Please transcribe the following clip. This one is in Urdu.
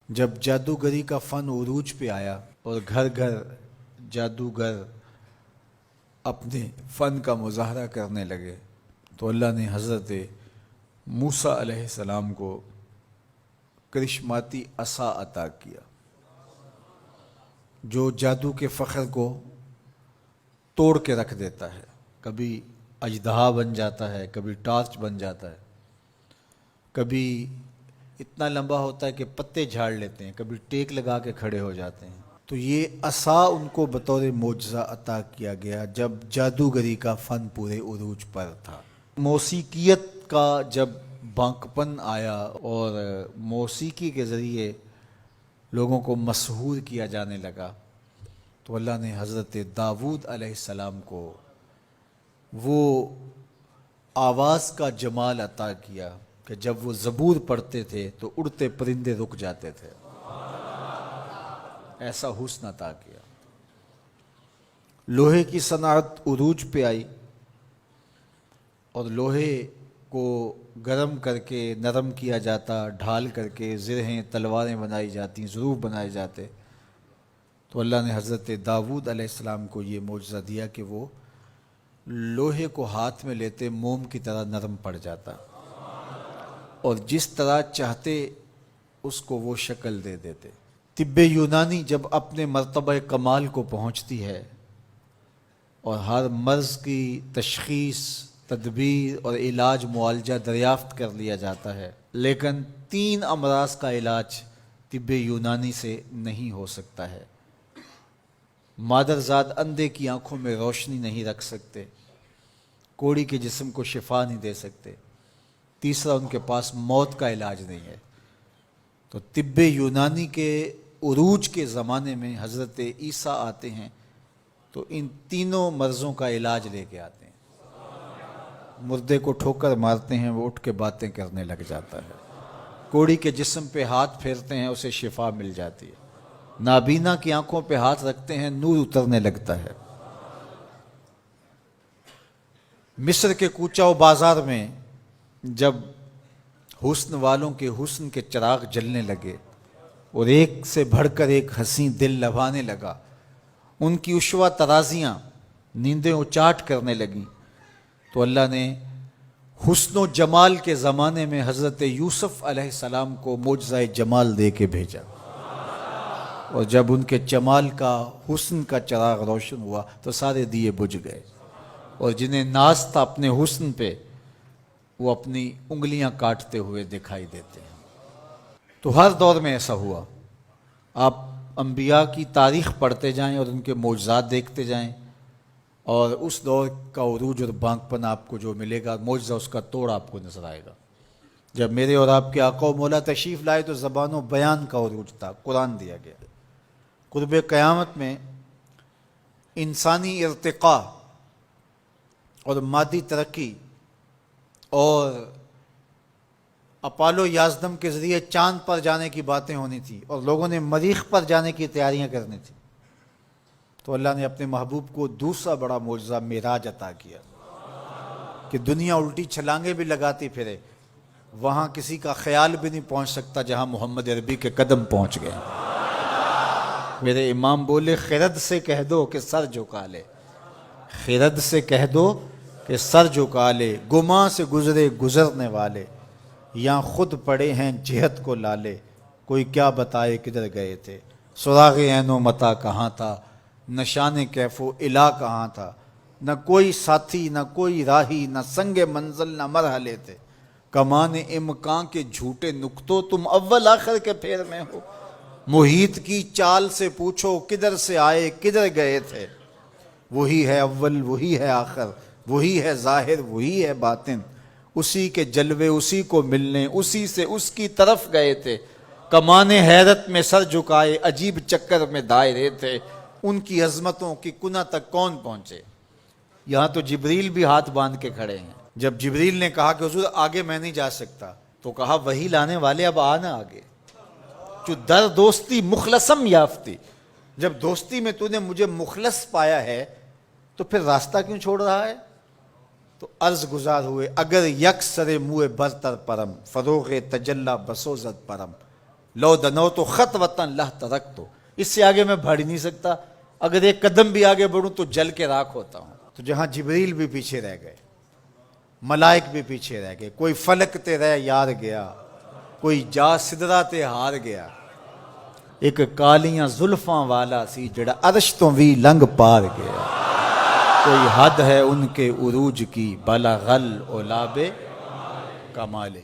جب جادوگری کا فن عروج پہ آیا اور گھر گھر جادوگر اپنے فن کا مظاہرہ کرنے لگے تو اللہ نے حضرت موسیٰ علیہ السلام کو کرشماتی عصا عطا کیا جو جادو کے فخر کو توڑ کے رکھ دیتا ہے. کبھی اژدہا بن جاتا ہے، کبھی ٹارچ بن جاتا ہے، کبھی اتنا لمبا ہوتا ہے کہ پتے جھاڑ لیتے ہیں، کبھی ٹیک لگا کے کھڑے ہو جاتے ہیں. تو یہ عصا ان کو بطور معجزہ عطا کیا گیا جب جادوگری کا فن پورے عروج پر تھا. موسیقیت کا جب بانکپن آیا اور موسیقی کے ذریعے لوگوں کو مسحور کیا جانے لگا تو اللہ نے حضرت داؤد علیہ السلام کو وہ آواز کا جمال عطا کیا کہ جب وہ زبور پڑھتے تھے تو اڑتے پرندے رک جاتے تھے. ایسا حسن عطا کیا. لوہے کی صنعت عروج پہ آئی اور لوہے کو گرم کر کے نرم کیا جاتا، ڈھال کر کے زرہیں تلواریں بنائی جاتی، ظروف بنائے جاتے. تو اللہ نے حضرت داؤد علیہ السلام کو یہ معجزہ دیا کہ وہ لوہے کو ہاتھ میں لیتے موم کی طرح نرم پڑ جاتا اور جس طرح چاہتے اس کو وہ شکل دے دیتے. طب یونانی جب اپنے مرتبہ کمال کو پہنچتی ہے اور ہر مرض کی تشخیص، تدبیر اور علاج معالجہ دریافت کر لیا جاتا ہے، لیکن 3 امراض کا علاج طب یونانی سے نہیں ہو سکتا ہے. مادرزاد اندھے کی آنکھوں میں روشنی نہیں رکھ سکتے، کوڑی کے جسم کو شفا نہیں دے سکتے، تیسرا ان کے پاس موت کا علاج نہیں ہے. تو طب یونانی کے عروج کے زمانے میں حضرت عیسیٰ آتے ہیں تو ان تینوں مرضوں کا علاج لے کے آتے ہیں. مردے کو ٹھوکر مارتے ہیں، وہ اٹھ کے باتیں کرنے لگ جاتا ہے. کوڑی کے جسم پہ ہاتھ پھیرتے ہیں، اسے شفا مل جاتی ہے. نابینا کی آنکھوں پہ ہاتھ رکھتے ہیں، نور اترنے لگتا ہے. مصر کے کوچہ و بازار میں جب حسن والوں کے حسن کے چراغ جلنے لگے اور ایک سے بڑھ کر ایک حسین دل لبھانے لگا، ان کی عشوہ ترازیاں نیندیں اچاٹ کرنے لگیں، تو اللہ نے حسن و جمال کے زمانے میں حضرت یوسف علیہ السلام کو معجزہ جمال دے کے بھیجا. اور جب ان کے جمال کا، حسن کا چراغ روشن ہوا تو سارے دیے بجھ گئے، اور جنہیں ناز تھا اپنے حسن پہ وہ اپنی انگلیاں کاٹتے ہوئے دکھائی دیتے ہیں. تو ہر دور میں ایسا ہوا. آپ انبیاء کی تاریخ پڑھتے جائیں اور ان کے معجزات دیکھتے جائیں اور اس دور کا عروج اور بانکپن آپ کو جو ملے گا، معجزہ اس کا توڑ آپ کو نظر آئے گا. جب میرے اور آپ کے آقا و مولا تشریف لائے تو زبان و بیان کا عروج تھا، قرآن دیا گیا. قرب قیامت میں انسانی ارتقاء اور مادی ترقی اور اپالو یازدم کے ذریعے چاند پر جانے کی باتیں ہونی تھی اور لوگوں نے مریخ پر جانے کی تیاریاں کرنی تھی. تو اللہ نے اپنے محبوب کو دوسرا بڑا معجزہ معراج عطا کیا کہ دنیا الٹی چھلانگیں بھی لگاتی پھرے، وہاں کسی کا خیال بھی نہیں پہنچ سکتا جہاں محمد عربی کے قدم پہنچ گئے. میرے امام بولے خرد سے کہہ دو کہ سر جھکا لے، خرد سے کہہ دو کہ سر جھکا لے، گماں سے گزرے گزرنے والے، یہاں خود پڑے ہیں جہت کو لالے، کوئی کیا بتائے کدھر گئے تھے، سراغ عین و متا کہاں تھا، نشان کیف و الا کہاں تھا، نہ کوئی ساتھی نہ کوئی راہی، نہ سنگ منزل نہ مرحلے تھے، کمان امکان کے جھوٹے نکتوں تم اول آخر کے پھیر میں ہو، محیط کی چال سے پوچھو کدھر سے آئے کدھر گئے تھے، وہی ہے اول وہی ہے آخر، وہی ہے ظاہر وہی ہے باطن، اسی کے جلوے اسی کو ملنے اسی سے اس کی طرف گئے تھے، کمان حیرت میں سر جھکائے عجیب چکر میں دائرے تھے، ان کی عظمتوں کی کنہ تک کون پہنچے. یہاں تو جبریل بھی ہاتھ باندھ کے کھڑے ہیں. جب جبریل نے کہا کہ حضور آگے میں نہیں جا سکتا تو کہا وہی لانے والے اب آنا آگے، جو در دوستی مخلصم یافتی، جب دوستی میں تو نے مجھے مخلص پایا ہے تو پھر راستہ کیوں چھوڑ رہا ہے. تو عرض گزار ہوئے اگر یک سر موئے برتر پرم، فروغ تجلا بسوزد پرم، لو دنو تو خط وطن لہ ترک تو، اس سے آگے میں بڑھ نہیں سکتا، اگر ایک قدم بھی آگے بڑھوں تو جل کے راکھ ہوتا ہوں۔ تو جہاں جبریل بھی پیچھے رہ گئے، ملائک بھی پیچھے رہ گئے، کوئی فلک تے رہ یار گیا، کوئی جا سدرا تے ہار گیا، ایک کالیاں زلفاں والا سی جڑا عرش تو بھی لنگ پار گیا، کوئی حد ہے ان کے عروج کی بلغ العلا بے کمالے۔